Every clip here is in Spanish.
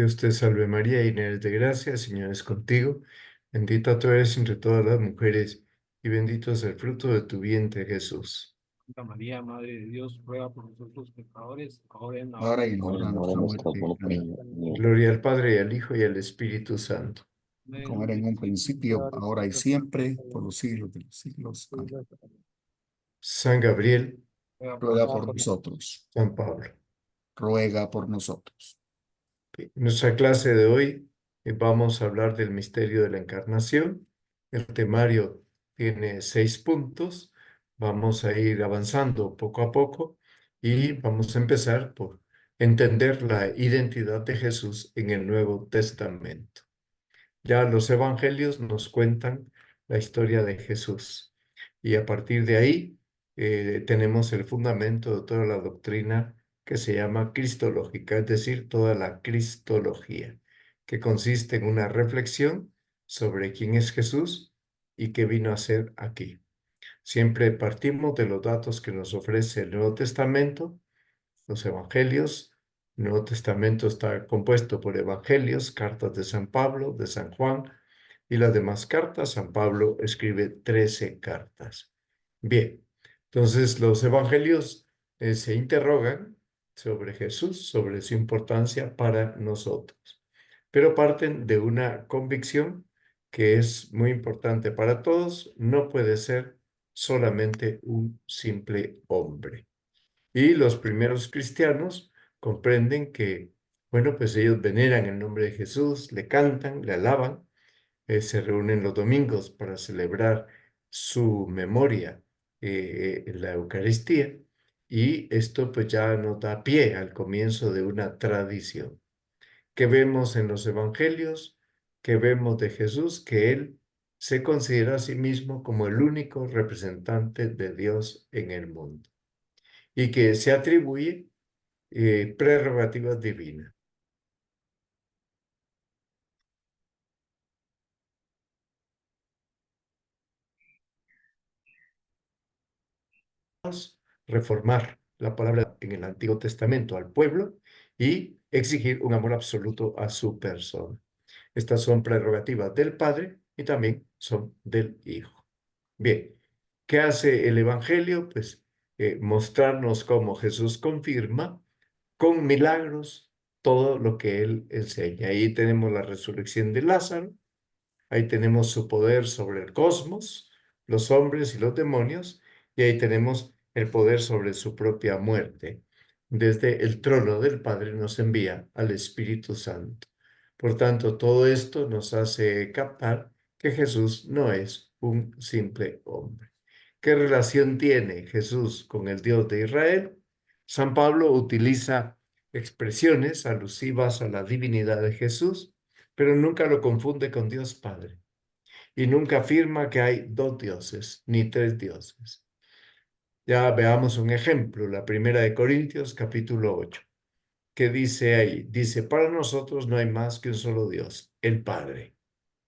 Dios te salve María, llena eres de gracia, el Señor es contigo. Bendita tú eres entre todas las mujeres, y bendito es el fruto de tu vientre, Jesús. Santa María, Madre de Dios, ruega por nosotros pecadores, ahora y en la hora ahora de y en la nuestra hora de muerte. nuestra Nuestra muerte. muerte. Amén. Amén. Gloria al Padre, y al Hijo, y al Espíritu Santo. Como era en un principio, ahora y siempre, por los siglos de los siglos. Amén. San Gabriel, Ruega por Ruega por nosotros. nosotros. San Pablo. Ruega por nosotros. En nuestra clase de hoy vamos a hablar del misterio de la Encarnación. El temario tiene 6 puntos. Vamos a ir avanzando poco a poco y vamos a empezar por entender la identidad de Jesús en el Nuevo Testamento. Ya los evangelios nos cuentan la historia de Jesús y a partir de ahí tenemos el fundamento de toda la doctrina que se llama cristológica, es decir, toda la cristología, que consiste en una reflexión sobre quién es Jesús y qué vino a hacer aquí. Siempre partimos de los datos que nos ofrece el Nuevo Testamento, los evangelios. El Nuevo Testamento está compuesto por evangelios, cartas de San Pablo, de San Juan y las demás cartas. San Pablo escribe 13 cartas. Bien, entonces los evangelios se interrogan sobre Jesús, sobre su importancia para nosotros, pero parten de una convicción que es muy importante para todos: no puede ser solamente un simple hombre. Y los primeros cristianos comprenden que, bueno, pues ellos veneran el nombre de Jesús, le cantan, le alaban, se reúnen los domingos para celebrar su memoria en la Eucaristía, y esto pues ya nos da pie al comienzo de una tradición. ¿Qué vemos en los evangelios? ¿Qué vemos de Jesús? Que él se considera a sí mismo como el único representante de Dios en el mundo y que se atribuye prerrogativas divinas. Reformar la palabra en el Antiguo Testamento al pueblo y exigir un amor absoluto a su persona. Estas son prerrogativas del Padre y también son del Hijo. Bien, ¿qué hace el Evangelio? Pues mostrarnos cómo Jesús confirma con milagros todo lo que él enseña. Ahí tenemos la resurrección de Lázaro. Ahí tenemos su poder sobre el cosmos, los hombres y los demonios, y ahí tenemos el poder sobre su propia muerte. Desde el trono del Padre nos envía al Espíritu Santo. Por tanto, todo esto nos hace captar que Jesús no es un simple hombre. ¿Qué relación tiene Jesús con el Dios de Israel? San Pablo utiliza expresiones alusivas a la divinidad de Jesús, pero nunca lo confunde con Dios Padre. Y nunca afirma que hay 2 dioses, ni 3 dioses. Ya veamos un ejemplo, la primera de Corintios, capítulo 8. ¿Qué dice ahí? Dice: para nosotros no hay más que un solo Dios, el Padre,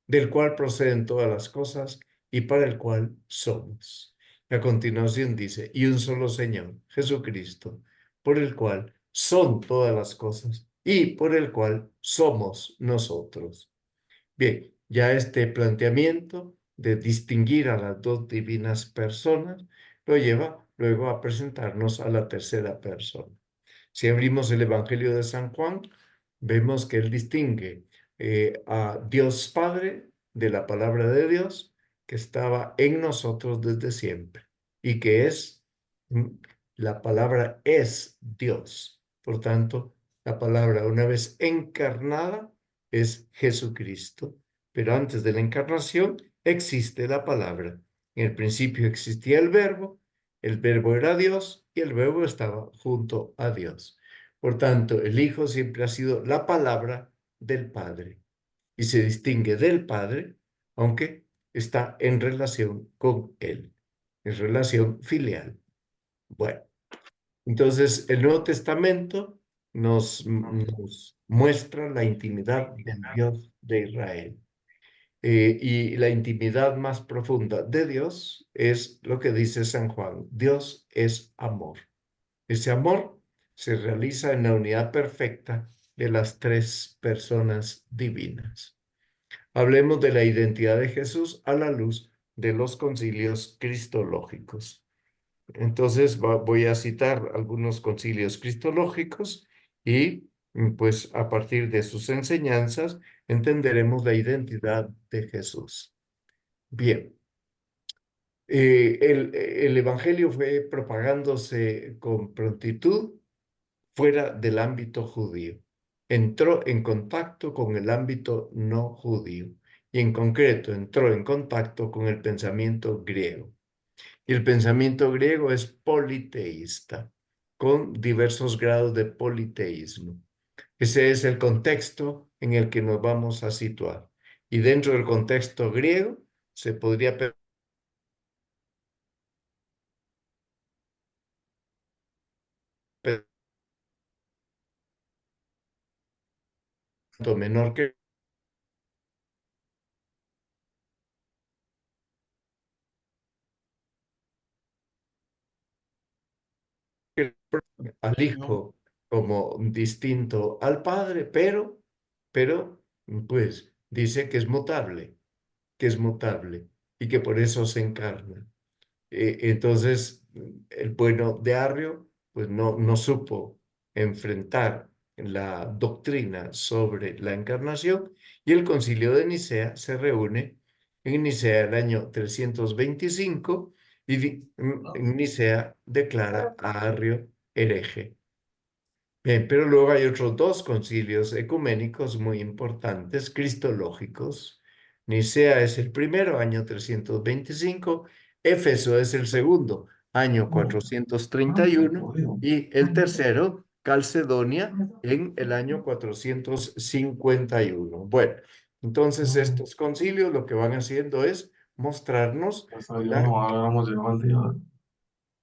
del cual proceden todas las cosas y para el cual somos. Y a continuación dice: y un solo Señor, Jesucristo, por el cual son todas las cosas y por el cual somos nosotros. Bien, ya este planteamiento de distinguir a las 2 divinas personas lo lleva luego a presentarnos a la tercera persona. Si abrimos el Evangelio de San Juan, vemos que él distingue a Dios Padre de la palabra de Dios que estaba en nosotros desde siempre y que es, mm, la palabra es Dios. Por tanto, la palabra, una vez encarnada, es Jesucristo. Pero antes de la encarnación existe la palabra. En el principio existía el verbo era Dios y el verbo estaba junto a Dios. Por tanto, el Hijo siempre ha sido la palabra del Padre y se distingue del Padre, aunque está en relación con Él, en relación filial. Bueno, entonces el Nuevo Testamento nos muestra la intimidad del Dios de Israel. Y la intimidad más profunda de Dios es lo que dice San Juan: Dios es amor. Ese amor se realiza en la unidad perfecta de las tres personas divinas. Hablemos de la identidad de Jesús a la luz de los concilios cristológicos. Entonces voy a citar algunos concilios cristológicos y pues a partir de sus enseñanzas entenderemos la identidad de Jesús. Bien, el Evangelio fue propagándose con prontitud fuera del ámbito judío. Entró en contacto con el ámbito no judío y en concreto entró en contacto con el pensamiento griego. Y el pensamiento griego es politeísta, con diversos grados de politeísmo. Ese es el contexto en el que nos vamos a situar. Y dentro del contexto griego se podría menor que al hijo como distinto al padre, pero pues dice que es mutable y que por eso se encarna. Entonces, el bueno de Arrio, pues no supo enfrentar la doctrina sobre la encarnación y el concilio de Nicea se reúne en Nicea el año 325 y en Nicea declara a Arrio hereje. Bien, pero luego hay otros dos concilios ecuménicos muy importantes, cristológicos. Nicea es el primero, año 325. Éfeso es el segundo, año 431. Y el tercero, Calcedonia, en el año 451. Bueno, entonces estos concilios lo que van haciendo es mostrarnos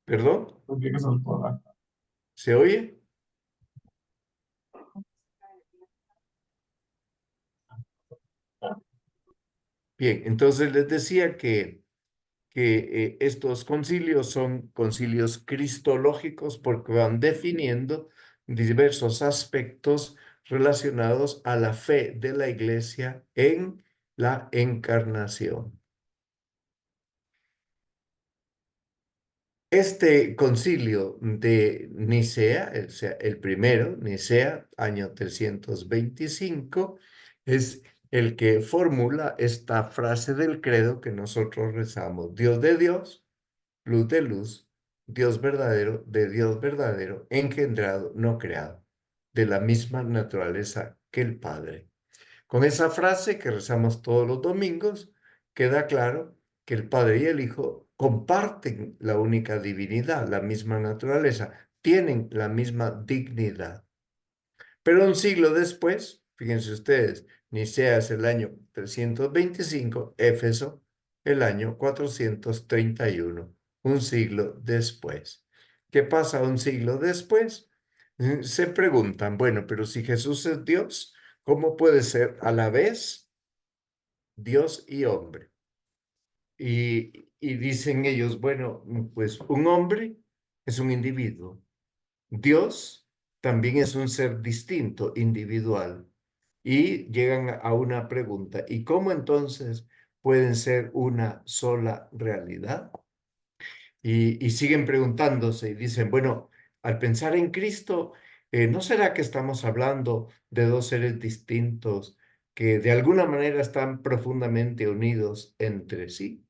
¿Perdón? ¿Se oye? Bien, entonces les decía que estos concilios son concilios cristológicos porque van definiendo diversos aspectos relacionados a la fe de la Iglesia en la encarnación. Este concilio de Nicea, o sea, el primero, Nicea, año 325, es el que formula esta frase del credo que nosotros rezamos: Dios de Dios, luz de luz, Dios verdadero de Dios verdadero, engendrado, no creado, de la misma naturaleza que el Padre. Con esa frase que rezamos todos los domingos, queda claro que el Padre y el Hijo comparten la única divinidad, la misma naturaleza, tienen la misma dignidad. Pero un siglo después, fíjense ustedes, Nicea es el año 325, Éfeso el año 431, un siglo después. ¿Qué pasa un siglo después? Se preguntan, bueno, pero si Jesús es Dios, ¿cómo puede ser a la vez Dios y hombre? Y dicen ellos, bueno, pues un hombre es un individuo. Dios también es un ser distinto, individual. Y llegan a una pregunta: ¿y cómo entonces pueden ser una sola realidad? Y siguen preguntándose y dicen, bueno, al pensar en Cristo, ¿no será que estamos hablando de dos seres distintos que de alguna manera están profundamente unidos entre sí?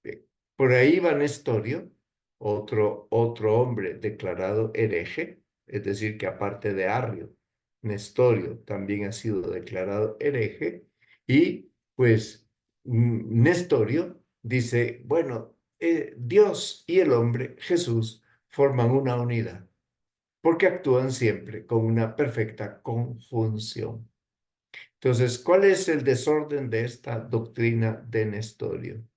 Eh, Por ahí va Nestorio, otro hombre declarado hereje, es decir, que aparte de Arrio, Nestorio también ha sido declarado hereje, y pues Nestorio dice, bueno, Dios y el hombre, Jesús, forman una unidad, porque actúan siempre con una perfecta conjunción. Entonces, ¿cuál es el desorden de esta doctrina de Nestorio?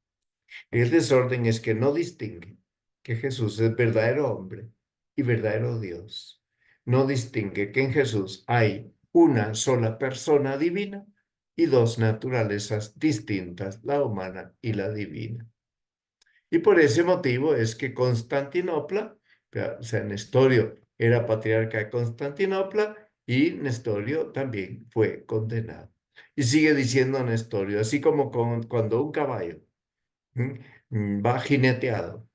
El desorden es que no distingue que Jesús es verdadero hombre y verdadero Dios. No distingue que en Jesús hay una sola persona divina y dos naturalezas distintas, la humana y la divina. Y por ese motivo es que Constantinopla, o sea, Nestorio era patriarca de Constantinopla y Nestorio también fue condenado. Y sigue diciendo Nestorio, así como cuando un caballo va jineteado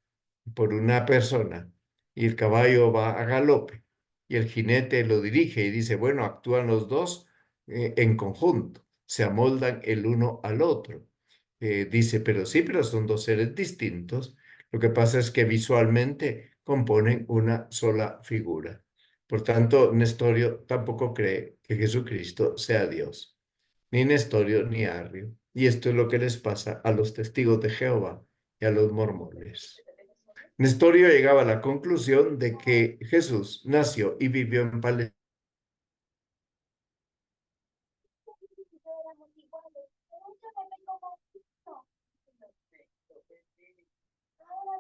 por una persona y el caballo va a galope y el jinete lo dirige y dice, bueno, actúan los dos en conjunto, se amoldan el uno al otro. Dice, pero sí, pero son dos seres distintos. Lo que pasa es que visualmente componen una sola figura. Por tanto, Nestorio tampoco cree que Jesucristo sea Dios, ni Nestorio ni Arrio. Y esto es lo que les pasa a los testigos de Jehová y a los mormones. Nestorio llegaba a la conclusión de que Jesús nació y vivió en Palestina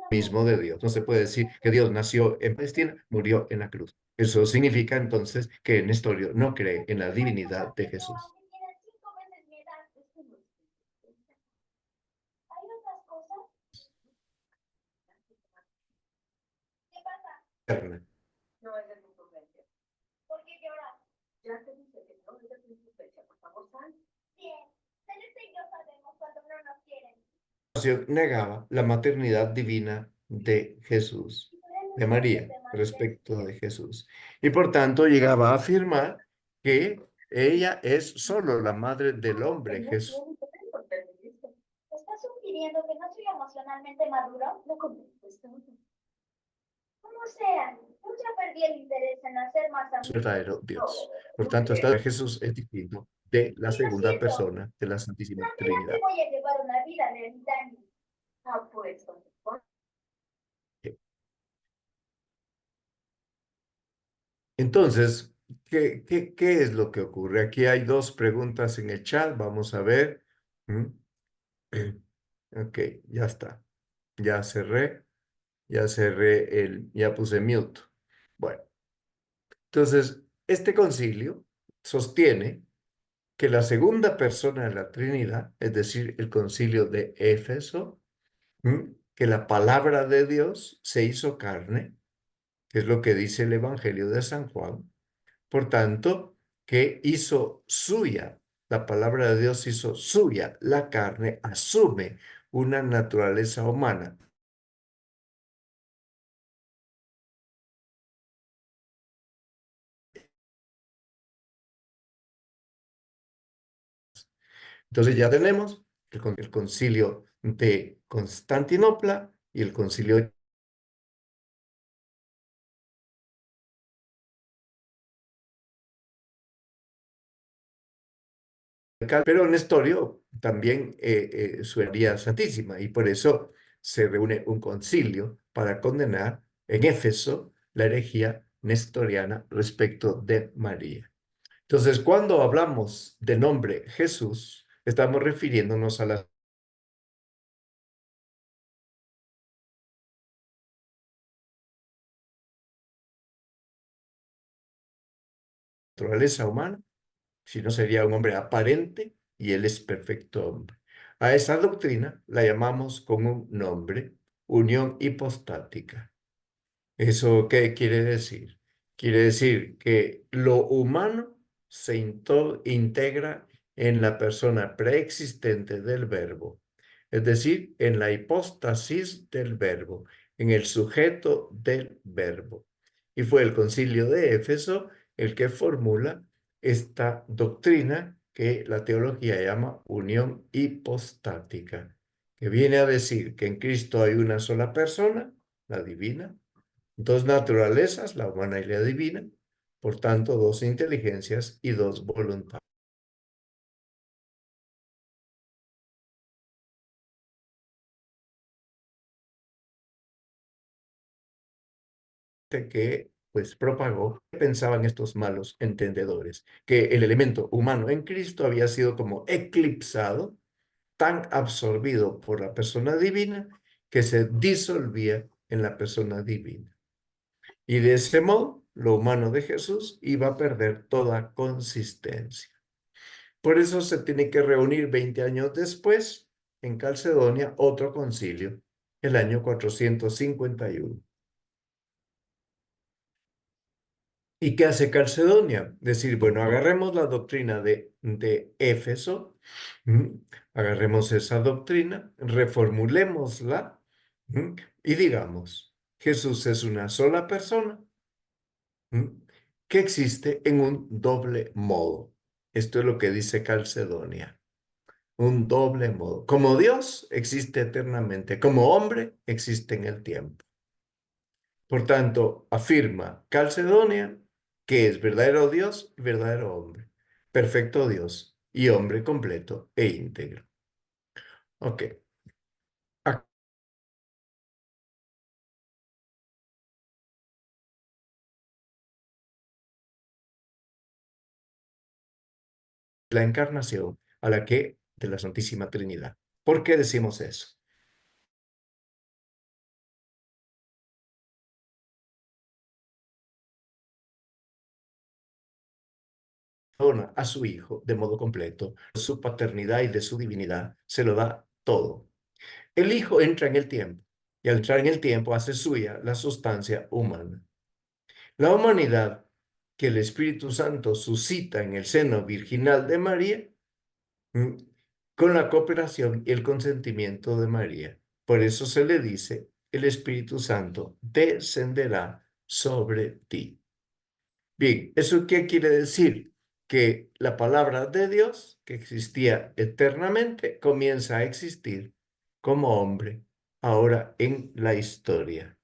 mismo de Dios. No se puede decir que Dios nació en Palestina, murió en la cruz. Eso significa entonces que Nestorio no cree en la divinidad de Jesús. Eterna. Negaba la maternidad divina de Jesús, de María, respecto de Jesús. Y por tanto llegaba a afirmar que ella es solo la madre del hombre, Jesús. ¿Estás sugiriendo que no soy emocionalmente maduro? No contesto. Como sea, yo ya perdí el interés en hacer más amigos. Verdadero Dios. Por tanto, Jesús es distinto de la segunda persona de la Santísima Trinidad. Voy a llevar una vida ermitaña. Pues. Entonces, ¿qué es lo que ocurre? Aquí hay dos preguntas en el chat. Vamos a ver. Ok, ya está. Ya cerré. Ya puse mute. Bueno, entonces, este concilio sostiene que la segunda persona de la Trinidad, es decir, el concilio de Éfeso, que la palabra de Dios se hizo carne, que es lo que dice el Evangelio de San Juan. Por tanto, que hizo suya, la palabra de Dios hizo suya, la carne asume una naturaleza humana. Entonces ya tenemos el concilio de Constantinopla y el concilio de pero Nestorio también su herejía santísima y por eso se reúne un concilio para condenar en Éfeso la herejía nestoriana respecto de María. Entonces, cuando hablamos de nombre Jesús, estamos refiriéndonos a la naturaleza humana, si no sería un hombre aparente y él es perfecto hombre. A esa doctrina la llamamos con un nombre, unión hipostática. ¿Eso qué quiere decir? Quiere decir que lo humano se integra en la persona preexistente del verbo, es decir, en la hipóstasis del verbo, en el sujeto del verbo. Y fue el concilio de Éfeso el que formula esta doctrina que la teología llama unión hipostática, que viene a decir que en Cristo hay una sola persona, la divina, dos naturalezas, la humana y la divina, por tanto, dos inteligencias y dos voluntades. Que pues propagó, pensaban estos malos entendedores, que el elemento humano en Cristo había sido como eclipsado, tan absorbido por la persona divina, que se disolvía en la persona divina. Y de ese modo, lo humano de Jesús iba a perder toda consistencia. Por eso se tiene que reunir 20 años después, en Calcedonia, otro concilio, el año 451. ¿Y qué hace Calcedonia? Decir, bueno, agarremos la doctrina de Éfeso, agarremos esa doctrina, reformulémosla y digamos, Jesús es una sola persona que existe en un doble modo. Esto es lo que dice Calcedonia. Un doble modo. Como Dios existe eternamente, como hombre existe en el tiempo. Por tanto, afirma Calcedonia que es verdadero Dios y verdadero hombre, perfecto Dios y hombre completo e íntegro. Ok. Aquí la encarnación a la que de la Santísima Trinidad. ¿Por qué decimos eso? Dona a su Hijo de modo completo, su paternidad y de su divinidad, se lo da todo. El Hijo entra en el tiempo y al entrar en el tiempo hace suya la sustancia humana. La humanidad que el Espíritu Santo suscita en el seno virginal de María, mm, con la cooperación y el consentimiento de María. Por eso se le dice, el Espíritu Santo descenderá sobre ti. Bien, ¿eso qué quiere decir? Que la palabra de Dios, que existía eternamente, comienza a existir como hombre ahora en la historia.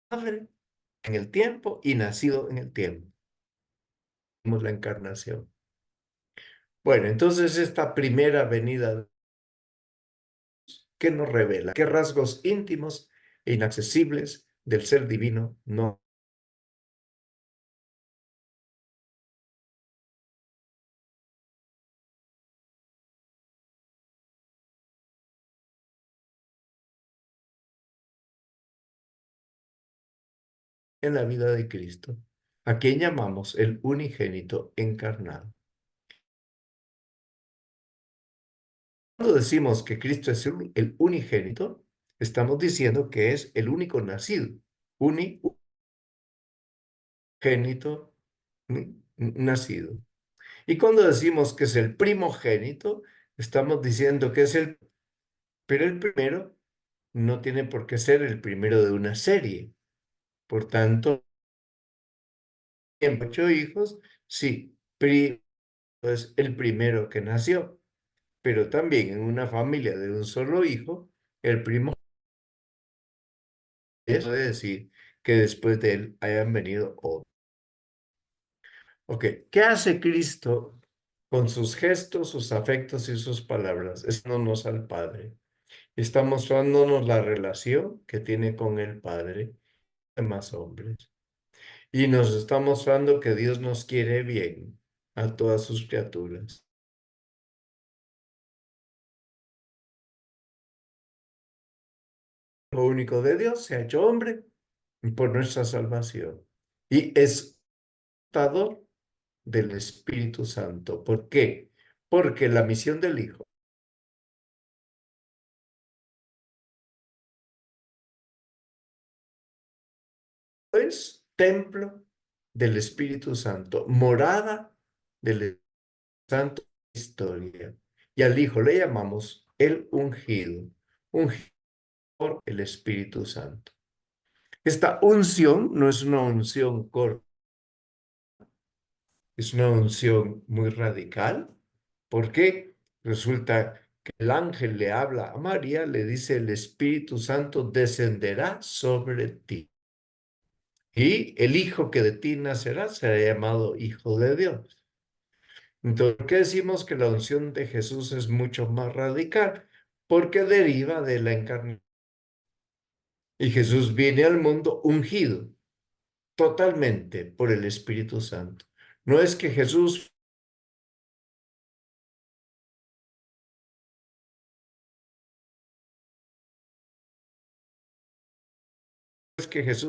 Padre en el tiempo y nacido en el tiempo. Vemos la encarnación. Bueno, entonces esta primera venida, ¿qué nos revela? ¿Qué rasgos íntimos e inaccesibles del ser divino no? En la vida de Cristo, a quien llamamos el unigénito encarnado. Cuando decimos que Cristo es el unigénito, estamos diciendo que es el único nacido, unigénito nacido. Y cuando decimos que es el primogénito, estamos diciendo que es pero el primero no tiene por qué ser el primero de una serie. Por tanto, en 8 hijos, sí, es el primero que nació, pero también en una familia de un solo hijo, el primo es decir que después de él hayan venido otros. Ok, ¿qué hace Cristo con sus gestos, sus afectos y sus palabras? Estándonos al Padre. Está mostrándonos la relación que tiene con el Padre y demás hombres. Y nos está mostrando que Dios nos quiere bien a todas sus criaturas. Lo único de Dios se ha hecho hombre por nuestra salvación. Y es dador del Espíritu Santo. ¿Por qué? Porque la misión del Hijo es templo del Espíritu Santo, morada del Espíritu Santo historia. Y al Hijo le llamamos el ungido por el Espíritu Santo. Esta unción no es una unción corta, es una unción muy radical, porque resulta que el ángel le habla a María, le dice, el Espíritu Santo descenderá sobre ti. Y el hijo que de ti nacerá será llamado Hijo de Dios. Entonces, ¿por qué decimos que la unción de Jesús es mucho más radical? Porque deriva de la encarnación. Y Jesús viene al mundo ungido totalmente por el Espíritu Santo. No es que Jesús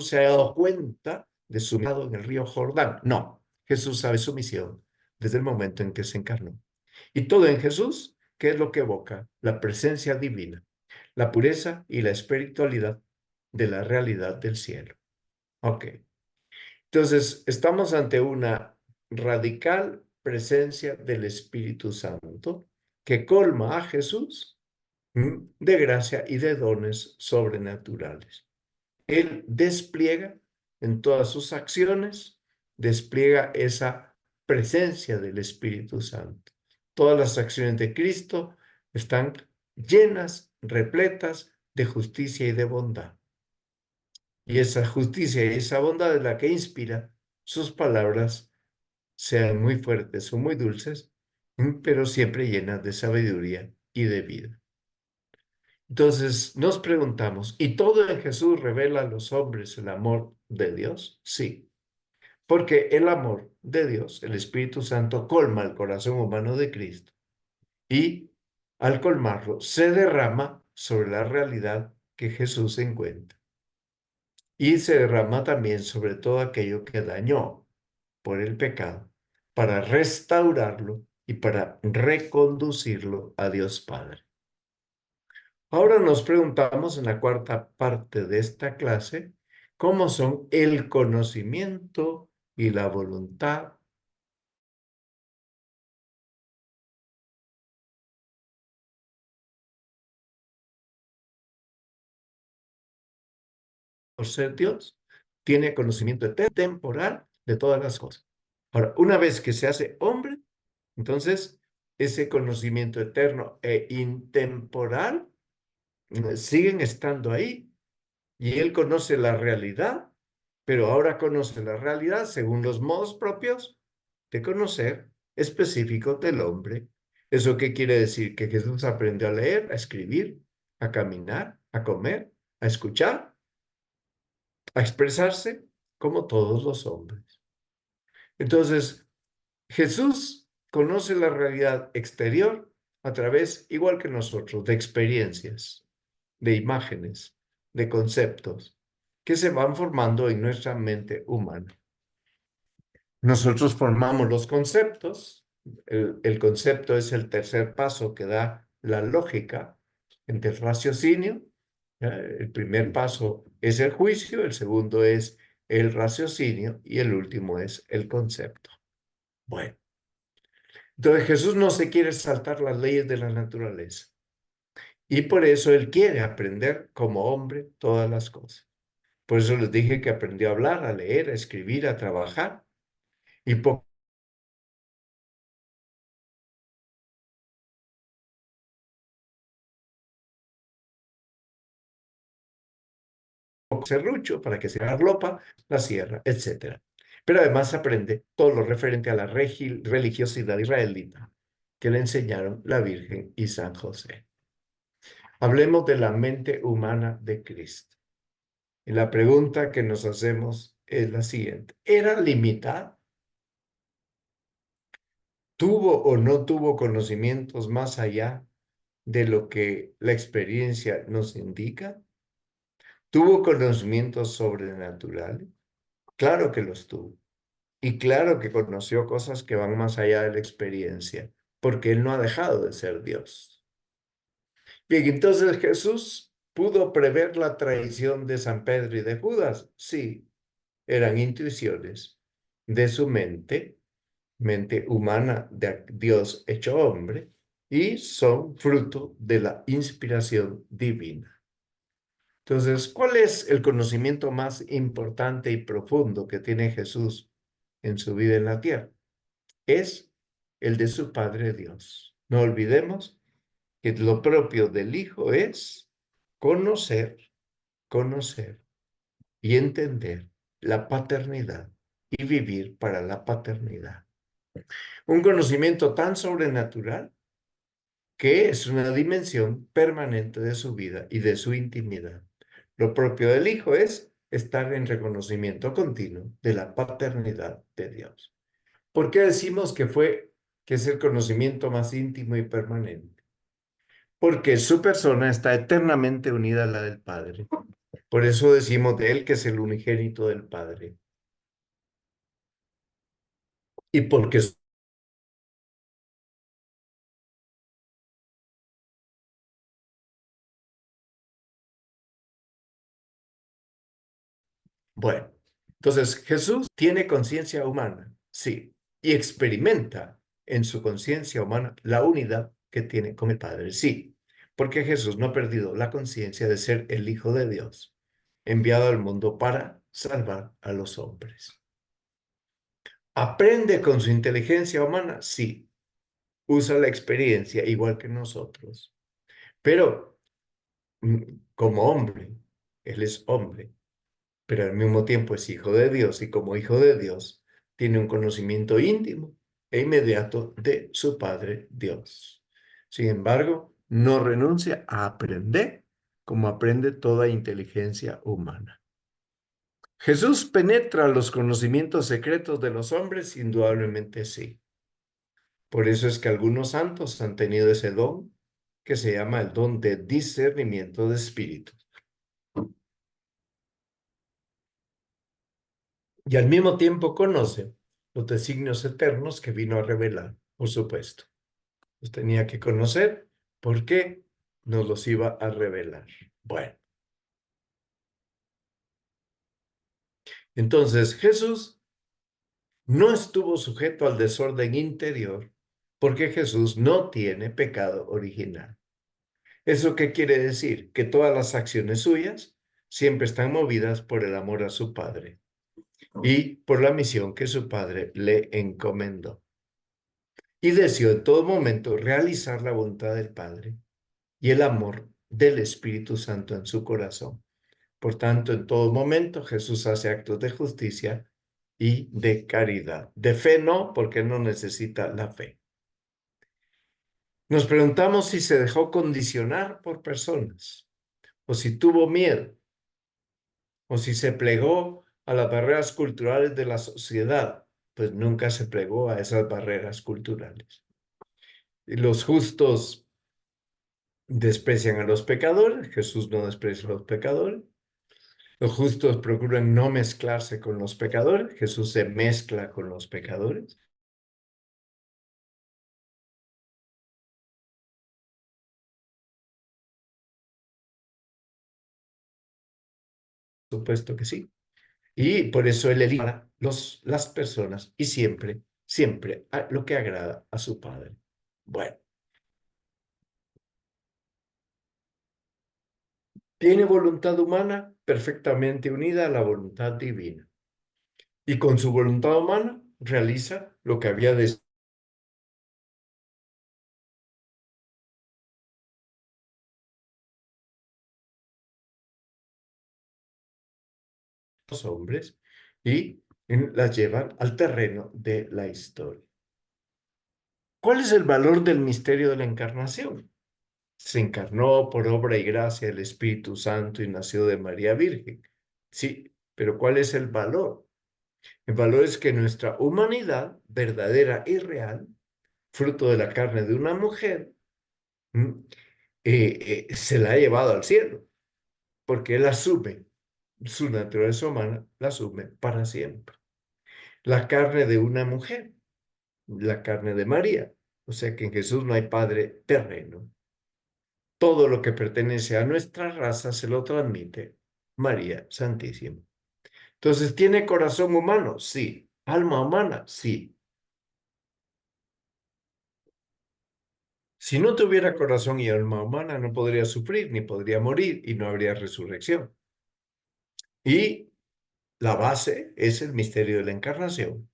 se haya dado cuenta de su pecado en el río Jordán. No, Jesús sabe su misión desde el momento en que se encarnó. Y todo en Jesús, ¿qué es lo que evoca? La presencia divina, la pureza y la espiritualidad de la realidad del cielo. Ok. Entonces, estamos ante una radical presencia del Espíritu Santo que colma a Jesús de gracia y de dones sobrenaturales. Él despliega en todas sus acciones, despliega esa presencia del Espíritu Santo. Todas las acciones de Cristo están llenas, repletas de justicia y de bondad. Y esa justicia y esa bondad es la que inspira sus palabras, sean muy fuertes o muy dulces, pero siempre llenas de sabiduría y de vida. Entonces nos preguntamos, ¿y todo en Jesús revela a los hombres el amor de Dios? Sí, porque el amor de Dios, el Espíritu Santo, colma el corazón humano de Cristo y al colmarlo se derrama sobre la realidad que Jesús encuentra. Y se derrama también sobre todo aquello que dañó por el pecado, para restaurarlo y para reconducirlo a Dios Padre. Ahora nos preguntamos en la cuarta parte de esta clase, ¿cómo son el conocimiento y la voluntad por ser Dios? Tiene conocimiento temporal de todas las cosas. Ahora, una vez que se hace hombre, entonces ese conocimiento eterno e intemporal siguen estando ahí y él conoce la realidad, pero ahora conoce la realidad según los modos propios de conocer específicos del hombre. ¿Eso qué quiere decir? Que Jesús aprendió a leer, a escribir, a caminar, a comer, a escuchar, a expresarse como todos los hombres. Entonces, Jesús conoce la realidad exterior a través, igual que nosotros, de experiencias, de imágenes, de conceptos que se van formando en nuestra mente humana. Nosotros formamos los conceptos. El concepto es el tercer paso que da la lógica entre el raciocinio. El primer paso es el juicio, el segundo es el raciocinio y el último es el concepto. Bueno, entonces Jesús no se quiere saltar las leyes de la naturaleza y por eso él quiere aprender como hombre todas las cosas. Por eso les dije que aprendió a hablar, a leer, a escribir, a trabajar y poco serrucho para que se arlopa la sierra, etc. Pero además aprende todo lo referente a la religiosidad israelita que le enseñaron la Virgen y San José. Hablemos de la mente humana de Cristo. Y la pregunta que nos hacemos es la siguiente. ¿Era limitada? ¿Tuvo o no tuvo conocimientos más allá de lo que la experiencia nos indica? ¿Tuvo conocimientos sobrenaturales? Claro que los tuvo. Y claro que conoció cosas que van más allá de la experiencia, porque él no ha dejado de ser Dios. Bien, entonces Jesús pudo prever la traición de San Pedro y de Judas. Sí, eran intuiciones de su mente humana de Dios hecho hombre, y son fruto de la inspiración divina. Entonces, ¿cuál es el conocimiento más importante y profundo que tiene Jesús en su vida en la tierra? Es el de su Padre Dios. No olvidemos que lo propio del Hijo es conocer y entender la paternidad y vivir para la paternidad. Un conocimiento tan sobrenatural que es una dimensión permanente de su vida y de su intimidad. Lo propio del Hijo es estar en reconocimiento continuo de la paternidad de Dios. ¿Por qué decimos que es el conocimiento más íntimo y permanente? Porque su persona está eternamente unida a la del Padre. Por eso decimos de él que es el unigénito del Padre. y porque bueno, entonces Jesús tiene conciencia humana, sí, y experimenta en su conciencia humana la unidad que tiene con el Padre, sí, porque Jesús no ha perdido la conciencia de ser el Hijo de Dios, enviado al mundo para salvar a los hombres. ¿Aprende con su inteligencia humana? Sí, usa la experiencia igual que nosotros, pero como hombre, Él es hombre, pero al mismo tiempo es hijo de Dios y como hijo de Dios tiene un conocimiento íntimo e inmediato de su Padre Dios. Sin embargo, no renuncia a aprender como aprende toda inteligencia humana. ¿Jesús penetra los conocimientos secretos de los hombres? Indudablemente sí. Por eso es que algunos santos han tenido ese don que se llama el don de discernimiento de espíritu. Y al mismo tiempo conoce los designios eternos que vino a revelar, por supuesto. Los tenía que conocer porque nos los iba a revelar. Bueno, entonces Jesús no estuvo sujeto al desorden interior porque Jesús no tiene pecado original. ¿Eso qué quiere decir? Que todas las acciones suyas siempre están movidas por el amor a su Padre y por la misión que su Padre le encomendó. Y deseó en todo momento realizar la voluntad del Padre y el amor del Espíritu Santo en su corazón. Por tanto, en todo momento Jesús hace actos de justicia y de caridad. De fe no, porque no necesita la fe. Nos preguntamos si se dejó condicionar por personas, o si tuvo miedo, o si se plegó a las barreras culturales de la sociedad. Pues nunca se plegó a esas barreras culturales. Y los justos desprecian a los pecadores, Jesús no desprecia a los pecadores. Los justos procuran no mezclarse con los pecadores, Jesús se mezcla con los pecadores. Supuesto que sí. Y por eso él elige a las personas y siempre, siempre lo que agrada a su Padre. Bueno, tiene voluntad humana perfectamente unida a la voluntad divina. Y con su voluntad humana realiza lo que había de los hombres y las llevan al terreno de la historia. ¿Cuál es el valor del misterio de la encarnación? Se encarnó por obra y gracia del Espíritu Santo y nació de María Virgen. Sí, pero ¿cuál es el valor? El valor es que nuestra humanidad, verdadera y real, fruto de la carne de una mujer, se la ha llevado al cielo, porque él asume, su naturaleza humana la asume para siempre. La carne de una mujer, la carne de María, o sea que en Jesús no hay padre terreno. Todo lo que pertenece a nuestra raza se lo transmite María Santísima. Entonces, ¿tiene corazón humano? Sí. ¿Alma humana? Sí. Si no tuviera corazón y alma humana, no podría sufrir, ni podría morir, y no habría resurrección. Y la base es el misterio de la encarnación,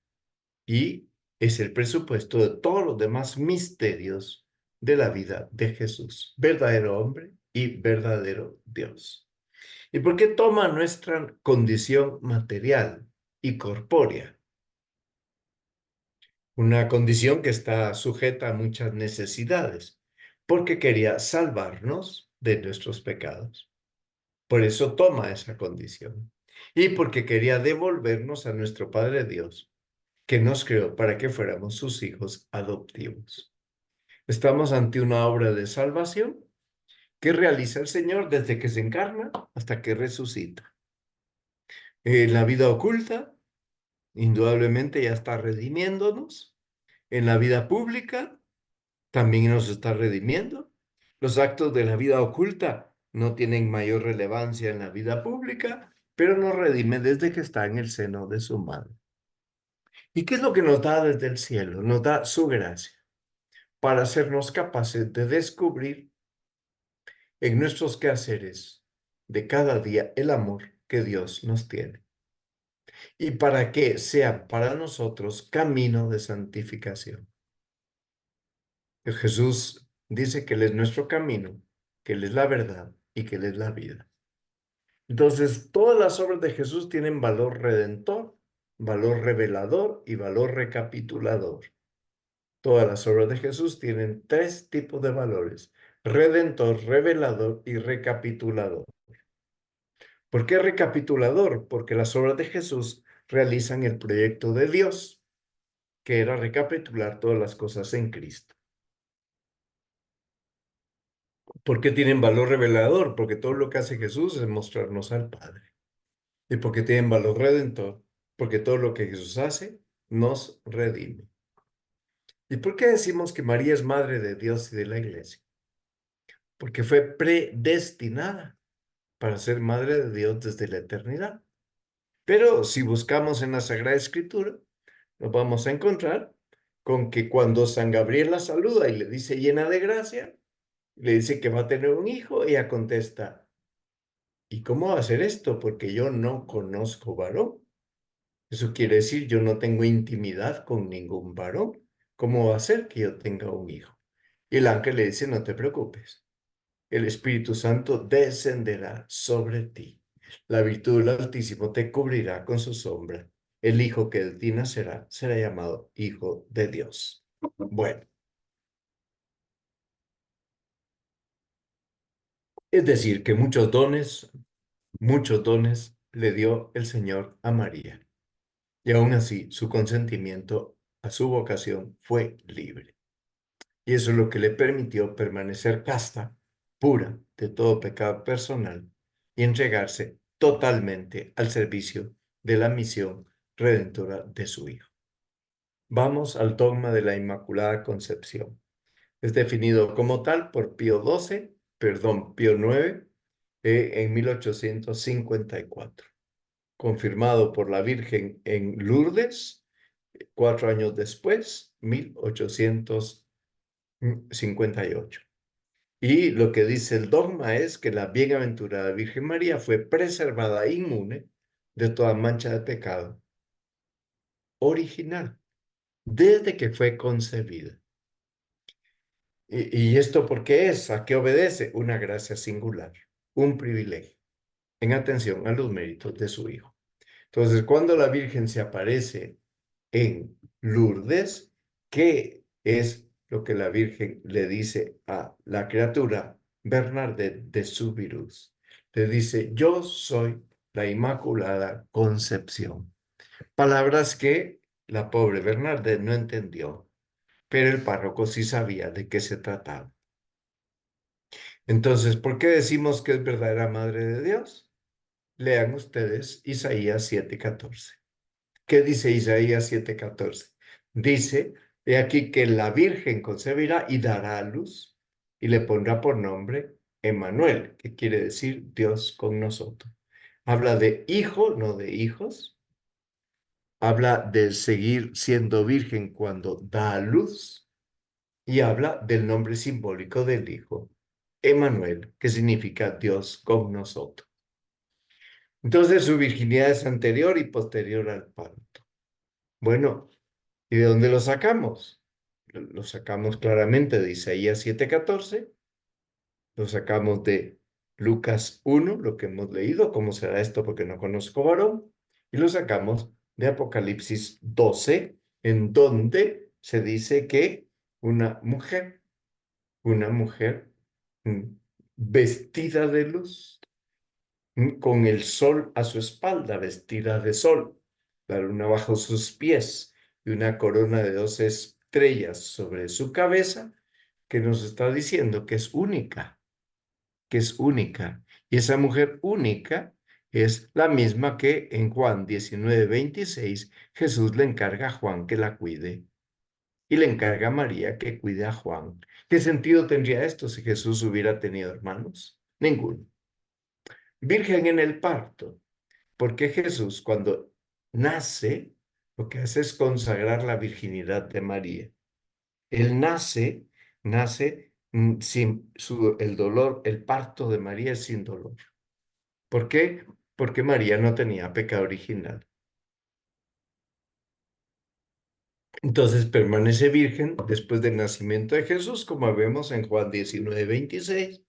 y es el presupuesto de todos los demás misterios de la vida de Jesús, verdadero hombre y verdadero Dios. ¿Y por qué toma nuestra condición material y corpórea? Una condición que está sujeta a muchas necesidades, porque quería salvarnos de nuestros pecados. Por eso toma esa condición. Y porque quería devolvernos a nuestro Padre Dios, que nos creó para que fuéramos sus hijos adoptivos. Estamos ante una obra de salvación que realiza el Señor desde que se encarna hasta que resucita. En la vida oculta indudablemente ya está redimiéndonos. En la vida pública también nos está redimiendo. Los actos de la vida oculta no tienen mayor relevancia en la vida pública, pero nos redime desde que está en el seno de su madre. ¿Y qué es lo que nos da desde el cielo? Nos da su gracia para hacernos capaces de descubrir en nuestros quehaceres de cada día el amor que Dios nos tiene y para que sea para nosotros camino de santificación. Jesús dice que Él es nuestro camino, que Él es la verdad y que Él es la vida. Entonces, todas las obras de Jesús tienen valor redentor, valor revelador y valor recapitulador. Todas las obras de Jesús tienen tres tipos de valores: redentor, revelador y recapitulador. ¿Por qué recapitulador? Porque las obras de Jesús realizan el proyecto de Dios, que era recapitular todas las cosas en Cristo. ¿Por qué tienen valor revelador? Porque todo lo que hace Jesús es mostrarnos al Padre. ¿Y por qué tienen valor redentor? Porque todo lo que Jesús hace nos redime. ¿Y por qué decimos que María es madre de Dios y de la iglesia? Porque fue predestinada para ser madre de Dios desde la eternidad. Pero si buscamos en la Sagrada Escritura, nos vamos a encontrar con que cuando San Gabriel la saluda y le dice llena de gracia, le dice que va a tener un hijo, ella contesta: ¿y cómo va a ser esto? Porque yo no conozco varón. Eso quiere decir, yo no tengo intimidad con ningún varón. ¿Cómo va a ser que yo tenga un hijo? Y el ángel le dice: no te preocupes. El Espíritu Santo descenderá sobre ti. La virtud del Altísimo te cubrirá con su sombra. El hijo que de ti nacerá será llamado Hijo de Dios. Bueno, es decir, que muchos dones le dio el Señor a María. Y aún así, su consentimiento a su vocación fue libre. Y eso es lo que le permitió permanecer casta, pura de todo pecado personal y entregarse totalmente al servicio de la misión redentora de su Hijo. Vamos al dogma de la Inmaculada Concepción. Es definido como tal por Pío IX, en 1854. Confirmado por la Virgen en Lourdes, 4 años después, 1858. Y lo que dice el dogma es que la bienaventurada Virgen María fue preservada inmune de toda mancha de pecado original desde que fue concebida. ¿Y esto por qué es? ¿A qué obedece? Una gracia singular, un privilegio, en atención a los méritos de su Hijo. Entonces, cuando la Virgen se aparece en Lourdes, ¿qué es lo que la Virgen le dice a la criatura Bernadette de Subirús? Le dice: yo soy la Inmaculada Concepción. Palabras que la pobre Bernadette no entendió, pero el párroco sí sabía de qué se trataba. Entonces, ¿por qué decimos que es verdadera Madre de Dios? Lean ustedes Isaías 7:14. ¿Qué dice Isaías 7:14? Dice: he aquí que la Virgen concebirá y dará a luz y le pondrá por nombre Emmanuel, que quiere decir Dios con nosotros. Habla de hijo, no de hijos. Habla de seguir siendo virgen cuando da a luz y habla del nombre simbólico del hijo, Emmanuel, que significa Dios con nosotros. Entonces su virginidad es anterior y posterior al parto. Bueno, ¿y de dónde lo sacamos? Lo sacamos claramente de Isaías 7:14, lo sacamos de Lucas 1, lo que hemos leído: ¿cómo será esto porque no conozco varón? Y lo sacamos de Apocalipsis 12, en donde se dice que una mujer mm, vestida de luz, con el sol a su espalda, vestida de sol, la luna bajo sus pies y una corona de 12 estrellas sobre su cabeza, que nos está diciendo que es única, que es única. Y esa mujer única es la misma que en Juan 19:26 Jesús le encarga a Juan que la cuide y le encarga a María que cuide a Juan. ¿Qué sentido tendría esto si Jesús hubiera tenido hermanos? Ninguno. Virgen en el parto, porque Jesús cuando nace, lo que hace es consagrar la virginidad de María. Él nace sin el dolor, el parto de María es sin dolor. ¿Por qué? Porque María no tenía pecado original. Entonces permanece virgen después del nacimiento de Jesús, como vemos en Juan 19:26.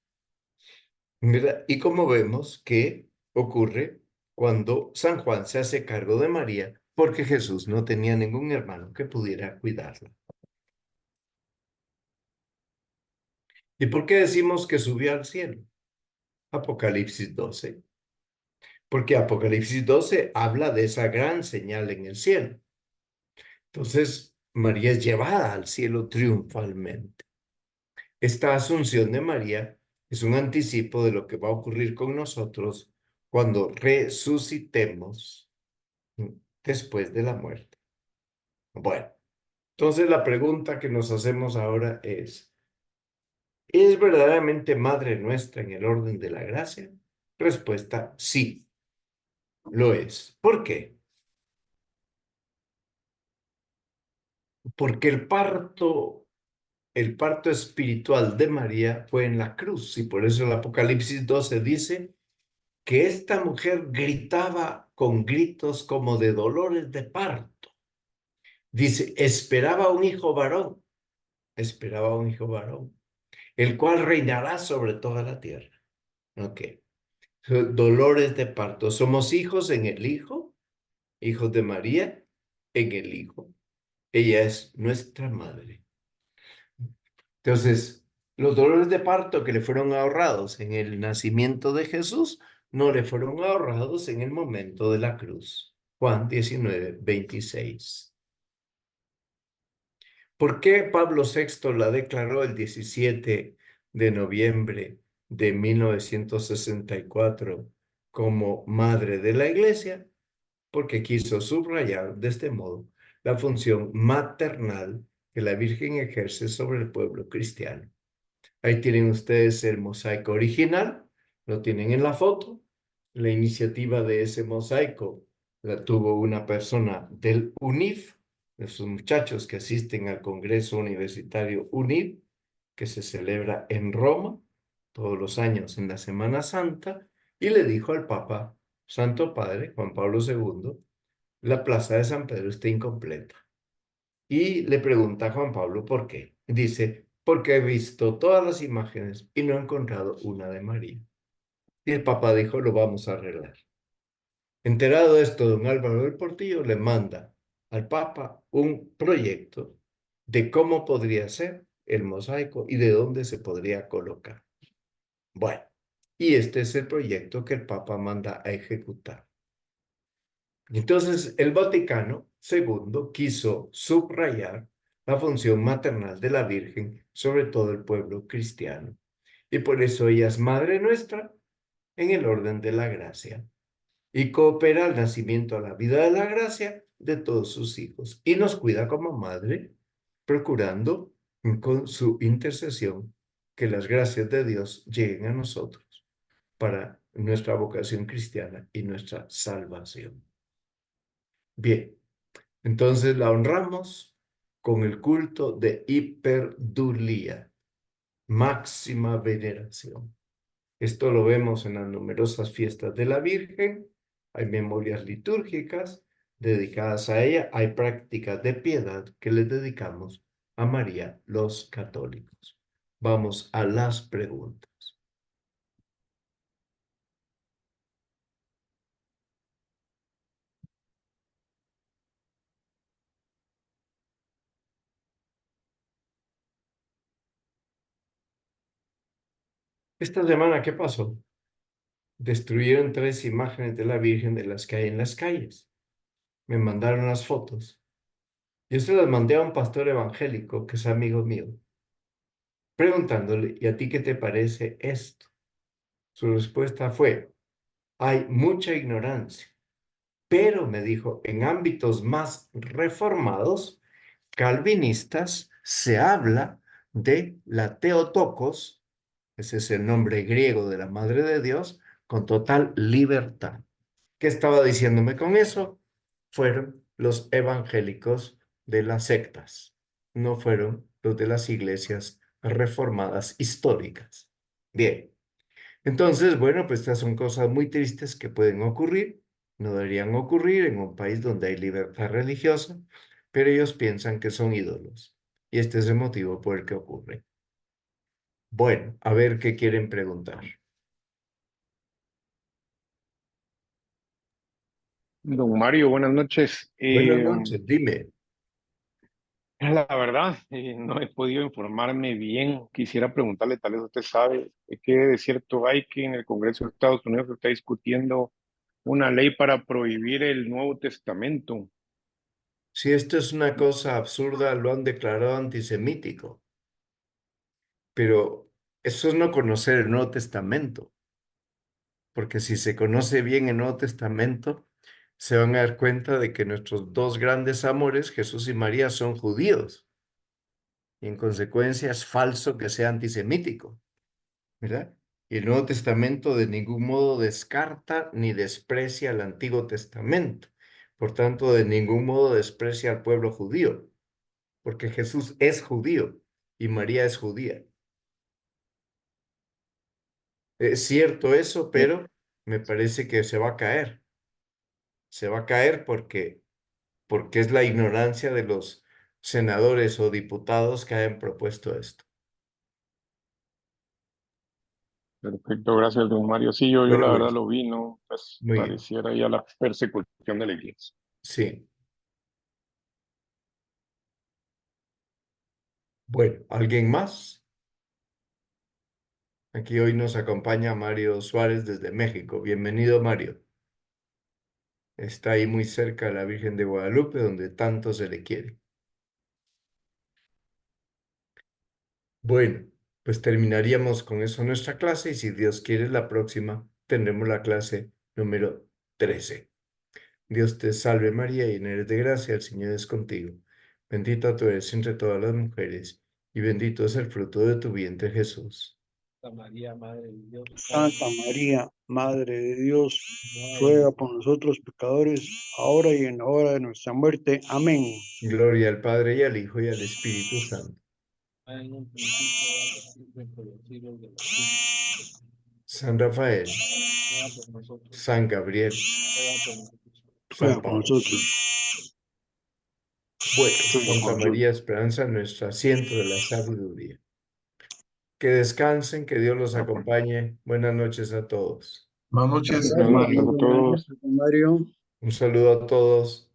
¿Verdad? Y como vemos que ocurre cuando San Juan se hace cargo de María, porque Jesús no tenía ningún hermano que pudiera cuidarla. ¿Y por qué decimos que subió al cielo? Apocalipsis 12. Porque Apocalipsis 12 habla de esa gran señal en el cielo. Entonces, María es llevada al cielo triunfalmente. Esta asunción de María es un anticipo de lo que va a ocurrir con nosotros cuando resucitemos después de la muerte. Bueno, entonces la pregunta que nos hacemos ahora ¿es verdaderamente Madre nuestra en el orden de la gracia? Respuesta, sí, lo es. ¿Por qué? Porque el parto espiritual de María fue en la cruz y por eso el Apocalipsis 12 dice que esta mujer gritaba con gritos como de dolores de parto. Dice, esperaba un hijo varón, el cual reinará sobre toda la tierra. Ok. Dolores de parto. Somos hijos en el Hijo, hijos de María en el Hijo. Ella es nuestra madre. Entonces, los dolores de parto que le fueron ahorrados en el nacimiento de Jesús, no le fueron ahorrados en el momento de la cruz. Juan 19:26. ¿Por qué Pablo VI la declaró el 17 de noviembre de 1964 como Madre de la Iglesia? Porque quiso subrayar de este modo la función maternal que la Virgen ejerce sobre el pueblo cristiano. Ahí tienen ustedes el mosaico original, lo tienen en la foto. La iniciativa de ese mosaico la tuvo una persona del UNIF, de esos muchachos que asisten al Congreso Universitario UNIF, que se celebra en Roma todos los años en la Semana Santa, y le dijo al Papa, Santo Padre, Juan Pablo II, la plaza de San Pedro está incompleta. Y le pregunta a Juan Pablo por qué. Dice, porque he visto todas las imágenes y no he encontrado una de María. Y el Papa dijo, lo vamos a arreglar. Enterado de esto, don Álvaro del Portillo le manda al Papa un proyecto de cómo podría ser el mosaico y de dónde se podría colocar. Bueno, y este es el proyecto que el Papa manda a ejecutar. Entonces, el Vaticano II quiso subrayar la función maternal de la Virgen sobre todo el pueblo cristiano. Y por eso ella es Madre nuestra en el orden de la gracia. Y coopera al nacimiento a la vida de la gracia de todos sus hijos. Y nos cuida como madre, procurando con su intercesión que las gracias de Dios lleguen a nosotros para nuestra vocación cristiana y nuestra salvación. Bien, entonces la honramos con el culto de hiperdulía, máxima veneración. Esto lo vemos en las numerosas fiestas de la Virgen, hay memorias litúrgicas dedicadas a ella, hay prácticas de piedad que le dedicamos a María los católicos. Vamos a las preguntas. Esta semana, ¿qué pasó? Destruyeron 3 imágenes de la Virgen de las que hay en las calles. Me mandaron las fotos. Yo se las mandé a un pastor evangélico que es amigo mío, preguntándole, ¿y a ti qué te parece esto? Su respuesta fue, hay mucha ignorancia. Pero me dijo, en ámbitos más reformados, calvinistas, se habla de la Theotokos, ese es el nombre griego de la Madre de Dios, con total libertad. ¿Qué estaba diciéndome con eso? Fueron los evangélicos de las sectas, no fueron los de las iglesias reformadas históricas. Bien, entonces, bueno, pues estas son cosas muy tristes que pueden ocurrir, no deberían ocurrir en un país donde hay libertad religiosa, pero ellos piensan que son ídolos y este es el motivo por el que ocurre. Bueno, a ver qué quieren preguntar. Don Mario, buenas noches. Buenas noches, dime. La verdad, no he podido informarme bien. Quisiera preguntarle, tal vez usted sabe, qué de cierto hay que en el Congreso de Estados Unidos se está discutiendo una ley para prohibir el Nuevo Testamento. Si esto es una cosa absurda, lo han declarado antisemítico, pero eso es no conocer el Nuevo Testamento, porque si se conoce bien el Nuevo Testamento, se van a dar cuenta de que nuestros dos grandes amores, Jesús y María, son judíos. Y en consecuencia es falso que sea antisemítico, ¿verdad? Y el Nuevo Testamento de ningún modo descarta ni desprecia el Antiguo Testamento. Por tanto, de ningún modo desprecia al pueblo judío, porque Jesús es judío y María es judía. Es cierto eso, pero me parece que se va a caer. Se va a caer porque es la ignorancia de los senadores o diputados que hayan propuesto esto. Perfecto, gracias, don Mario. Sí, yo Bueno, la verdad pues, lo vi, ¿no? Pues muy bien. pareciera ya la persecución de la iglesia. Sí. Bueno, ¿alguien más? Aquí hoy nos acompaña Mario Suárez desde México. Bienvenido, Mario. Está ahí muy cerca de la Virgen de Guadalupe, donde tanto se le quiere. Bueno, pues terminaríamos con eso nuestra clase y si Dios quiere, la próxima tendremos la clase número 13. Dios te salve María, llena eres de gracia, el Señor es contigo. Bendita tú eres entre todas las mujeres y bendito es el fruto de tu vientre, Jesús. Santa María, Madre de Dios. Santa María, Madre de Dios, ruega por nosotros pecadores, ahora y en la hora de nuestra muerte. Amén. Gloria al Padre y al Hijo y al Espíritu Santo. En un principio, ahora y siempre, por los siglos de los siglos. San Rafael, Ruega por nosotros. San Gabriel, Ruega por nosotros. San Ruega por Pablo. nosotros. Bueno, Ruega por Santa nosotros. María Esperanza, nuestro asiento de la sabiduría. Que descansen, que Dios los acompañe. Buenas noches a todos. Buenas noches. Buenas noches a Buenas todos. noches, Mario. Un saludo a todos.